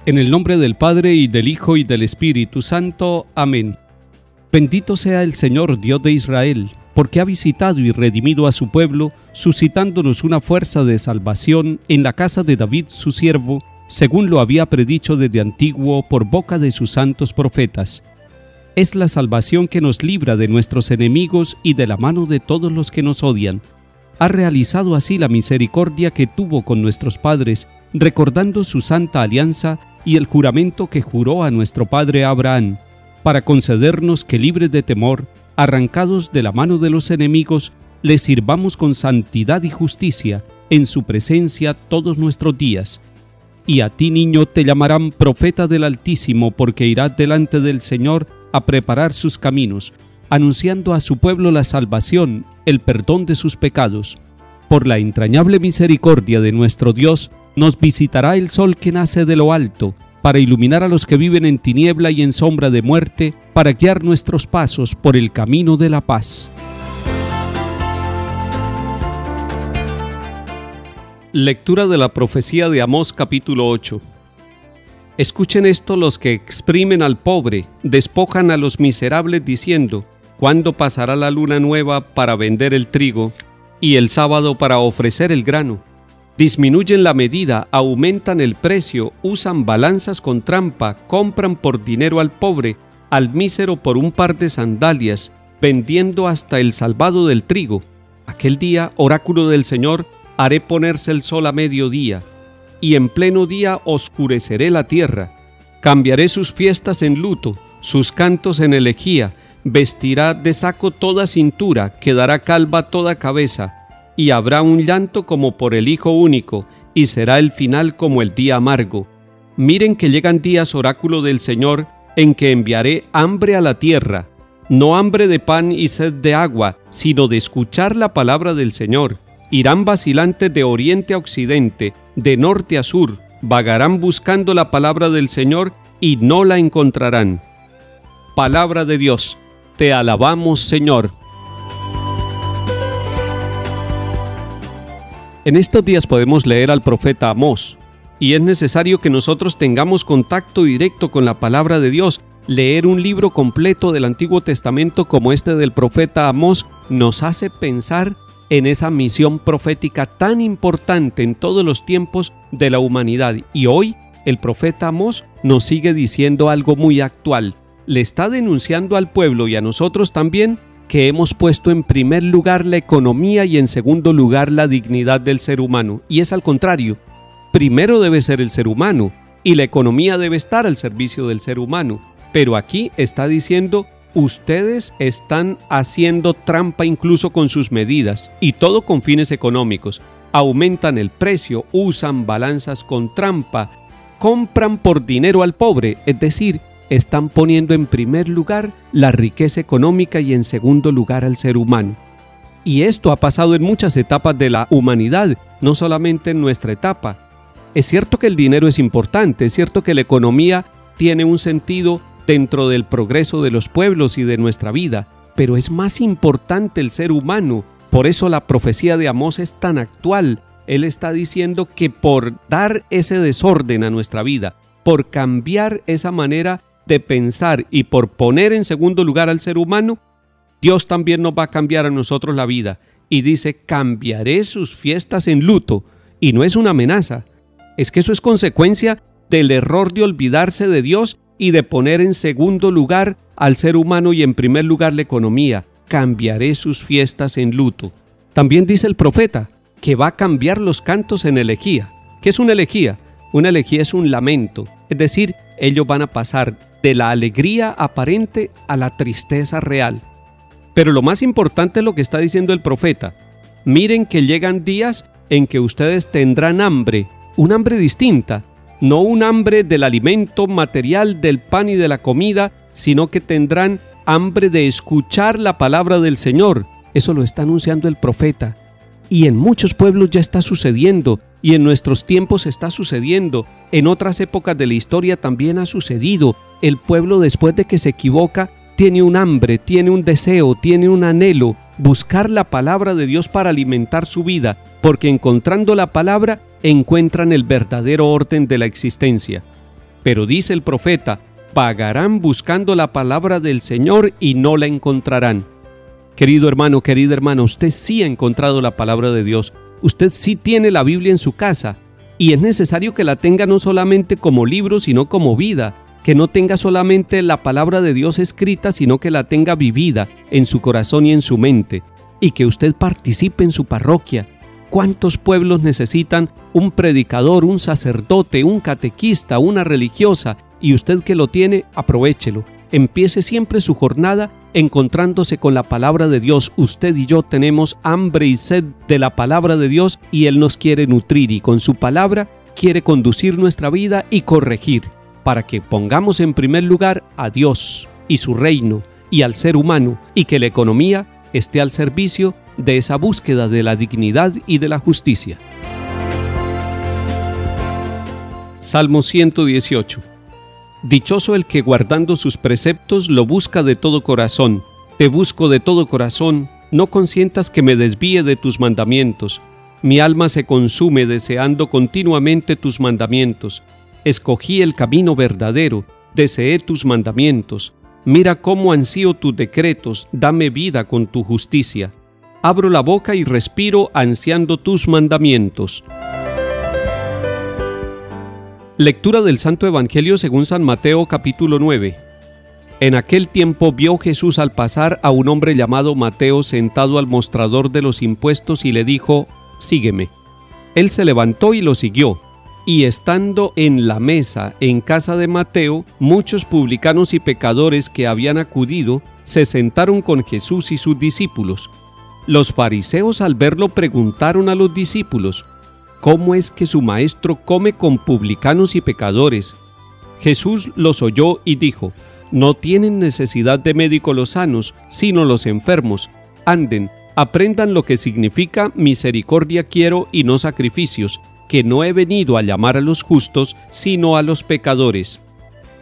En el nombre del Padre, y del Hijo, y del Espíritu Santo. Amén. Bendito sea el Señor, Dios de Israel, porque ha visitado y redimido a su pueblo, suscitándonos una fuerza de salvación en la casa de David su siervo, según lo había predicho desde antiguo por boca de sus santos profetas. Es la salvación que nos libra de nuestros enemigos y de la mano de todos los que nos odian. Ha realizado así la misericordia que tuvo con nuestros padres, recordando su santa alianza y el juramento que juró a nuestro padre Abraham, para concedernos que, libres de temor, arrancados de la mano de los enemigos, les sirvamos con santidad y justicia en su presencia todos nuestros días. Y a ti, niño, te llamarán profeta del Altísimo, porque irás delante del Señor a preparar sus caminos, anunciando a su pueblo la salvación, el perdón de sus pecados. Por la entrañable misericordia de nuestro Dios, nos visitará el sol que nace de lo alto, para iluminar a los que viven en tiniebla y en sombra de muerte, para guiar nuestros pasos por el camino de la paz. Lectura de la profecía de Amós, capítulo 8. Escuchen esto los que exprimen al pobre, despojan a los miserables diciendo: ¿cuándo pasará la luna nueva para vender el trigo y el sábado para ofrecer el grano? Disminuyen la medida, aumentan el precio, usan balanzas con trampa, compran por dinero al pobre, al mísero por un par de sandalias, vendiendo hasta el salvado del trigo. Aquel día, oráculo del Señor, haré ponerse el sol a mediodía, y en pleno día oscureceré la tierra. Cambiaré sus fiestas en luto, sus cantos en elegía, vestirá de saco toda cintura, quedará calva toda cabeza, y habrá un llanto como por el hijo único, y será el final como el día amargo. Miren que llegan días, oráculo del Señor, en que enviaré hambre a la tierra, no hambre de pan y sed de agua, sino de escuchar la palabra del Señor. Irán vacilantes de oriente a occidente, de norte a sur, vagarán buscando la palabra del Señor y no la encontrarán. Palabra de Dios. Te alabamos, Señor. En estos días podemos leer al profeta Amós, y es necesario que nosotros tengamos contacto directo con la palabra de Dios. Leer un libro completo del Antiguo Testamento como este del profeta Amós nos hace pensar en esa misión profética tan importante en todos los tiempos de la humanidad. Y hoy el profeta Amós nos sigue diciendo algo muy actual. Le está denunciando al pueblo y a nosotros también que hemos puesto en primer lugar la economía y en segundo lugar la dignidad del ser humano. Y es al contrario. Primero debe ser el ser humano y la economía debe estar al servicio del ser humano. Pero aquí está diciendo: ustedes están haciendo trampa incluso con sus medidas, y todo con fines económicos. Aumentan el precio, usan balanzas con trampa, compran por dinero al pobre, es decir, están poniendo en primer lugar la riqueza económica y en segundo lugar al ser humano. Y esto ha pasado en muchas etapas de la humanidad, no solamente en nuestra etapa. Es cierto que el dinero es importante, es cierto que la economía tiene un sentido dentro del progreso de los pueblos y de nuestra vida, pero es más importante el ser humano. Por eso la profecía de Amós es tan actual. Él está diciendo que por dar ese desorden a nuestra vida, por cambiar esa manera de pensar y por poner en segundo lugar al ser humano, Dios también nos va a cambiar a nosotros la vida. Y dice: cambiaré sus fiestas en luto. Y no es una amenaza, es que eso es consecuencia del error de olvidarse de Dios y de poner en segundo lugar al ser humano y en primer lugar la economía. Cambiaré sus fiestas en luto. También dice el profeta que va a cambiar los cantos en elegía. ¿Qué es una elegía? Una elegía es un lamento, es decir, ellos van a pasar de la alegría aparente a la tristeza real. Pero lo más importante es lo que está diciendo el profeta. Miren que llegan días en que ustedes tendrán hambre, un hambre distinta, no un hambre del alimento material, del pan y de la comida, sino que tendrán hambre de escuchar la palabra del Señor. Eso lo está anunciando el profeta. Y en muchos pueblos ya está sucediendo, y en nuestros tiempos está sucediendo. En otras épocas de la historia también ha sucedido. El pueblo, después de que se equivoca, tiene un hambre, tiene un deseo, tiene un anhelo, buscar la palabra de Dios para alimentar su vida, porque encontrando la palabra encuentran el verdadero orden de la existencia. Pero dice el profeta, vagarán buscando la palabra del Señor y no la encontrarán. Querido hermano, querida hermana, usted sí ha encontrado la palabra de Dios. Usted sí tiene la Biblia en su casa. Y es necesario que la tenga no solamente como libro, sino como vida. Que no tenga solamente la palabra de Dios escrita, sino que la tenga vivida en su corazón y en su mente. Y que usted participe en su parroquia. ¿Cuántos pueblos necesitan un predicador, un sacerdote, un catequista, una religiosa? Y usted que lo tiene, aprovéchelo. Empiece siempre su jornada encontrándose con la palabra de Dios. Usted y yo tenemos hambre y sed de la palabra de Dios y Él nos quiere nutrir y con su palabra quiere conducir nuestra vida y corregir para que pongamos en primer lugar a Dios y su reino y al ser humano y que la economía esté al servicio de esa búsqueda de la dignidad y de la justicia. Salmo 118. Dichoso el que guardando sus preceptos lo busca de todo corazón. Te busco de todo corazón, no consientas que me desvíe de tus mandamientos. Mi alma se consume deseando continuamente tus mandamientos. Escogí el camino verdadero, deseé tus mandamientos. Mira cómo ansío tus decretos, dame vida con tu justicia. Abro la boca y respiro ansiando tus mandamientos. Lectura del Santo Evangelio según San Mateo capítulo 9. En aquel tiempo vio Jesús al pasar a un hombre llamado Mateo sentado al mostrador de los impuestos y le dijo, sígueme. Él se levantó y lo siguió. Y estando en la mesa en casa de Mateo, muchos publicanos y pecadores que habían acudido se sentaron con Jesús y sus discípulos. Los fariseos al verlo preguntaron a los discípulos, ¿cómo es que su maestro come con publicanos y pecadores? Jesús los oyó y dijo, no tienen necesidad de médico los sanos, sino los enfermos. Anden, aprendan lo que significa misericordia quiero y no sacrificios, que no he venido a llamar a los justos, sino a los pecadores.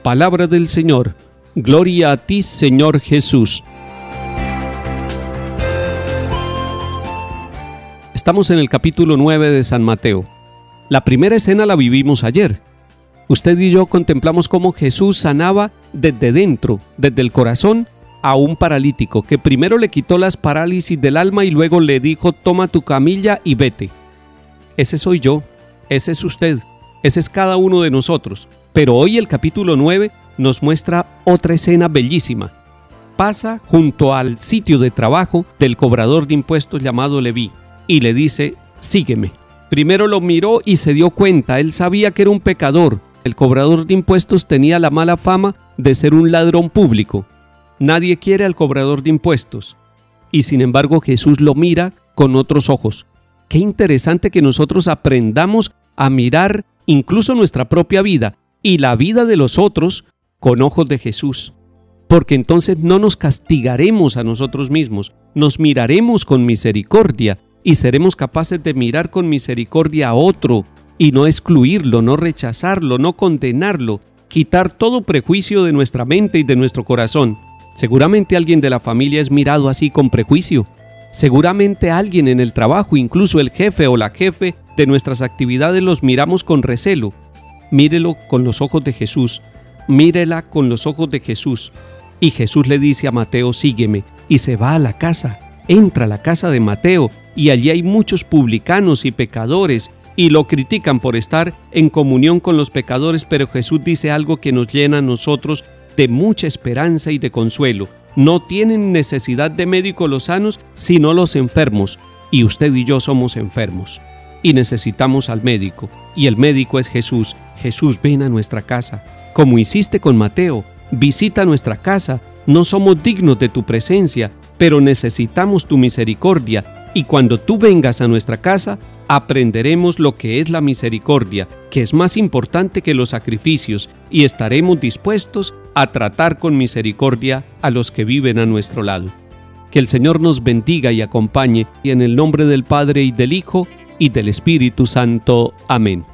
Palabra del Señor. Gloria a ti, Señor Jesús. Estamos en el capítulo 9 de San Mateo. La primera escena la vivimos ayer. Usted y yo contemplamos cómo Jesús sanaba desde dentro, desde el corazón, a un paralítico, que primero le quitó las parálisis del alma y luego le dijo, toma tu camilla y vete. Ese soy yo, ese es usted, ese es cada uno de nosotros. Pero hoy el capítulo 9 nos muestra otra escena bellísima. Pasa junto al sitio de trabajo del cobrador de impuestos llamado Leví. Y le dice, sígueme. Primero lo miró y se dio cuenta, él sabía que era un pecador. El cobrador de impuestos tenía la mala fama de ser un ladrón público. Nadie quiere al cobrador de impuestos. Y sin embargo Jesús lo mira con otros ojos. Qué interesante que nosotros aprendamos a mirar incluso nuestra propia vida y la vida de los otros con ojos de Jesús. Porque entonces no nos castigaremos a nosotros mismos, nos miraremos con misericordia. Y seremos capaces de mirar con misericordia a otro y no excluirlo, no rechazarlo, no condenarlo, quitar todo prejuicio de nuestra mente y de nuestro corazón. Seguramente alguien de la familia es mirado así con prejuicio. Seguramente alguien en el trabajo, incluso el jefe o la jefe de nuestras actividades los miramos con recelo. Mírelo con los ojos de Jesús, mírela con los ojos de Jesús. Y Jesús le dice a Mateo, sígueme, y se va a la casa. Entra a la casa de Mateo y allí hay muchos publicanos y pecadores y lo critican por estar en comunión con los pecadores, pero Jesús dice algo que nos llena a nosotros de mucha esperanza y de consuelo. No tienen necesidad de médico los sanos, sino los enfermos, y usted y yo somos enfermos y necesitamos al médico, y el médico es Jesús. Jesús, ven a nuestra casa, como hiciste con Mateo, visita nuestra casa. No somos dignos de tu presencia, pero necesitamos tu misericordia, y cuando tú vengas a nuestra casa, aprenderemos lo que es la misericordia, que es más importante que los sacrificios, y estaremos dispuestos a tratar con misericordia a los que viven a nuestro lado. Que el Señor nos bendiga y acompañe, y en el nombre del Padre y del Hijo y del Espíritu Santo. Amén.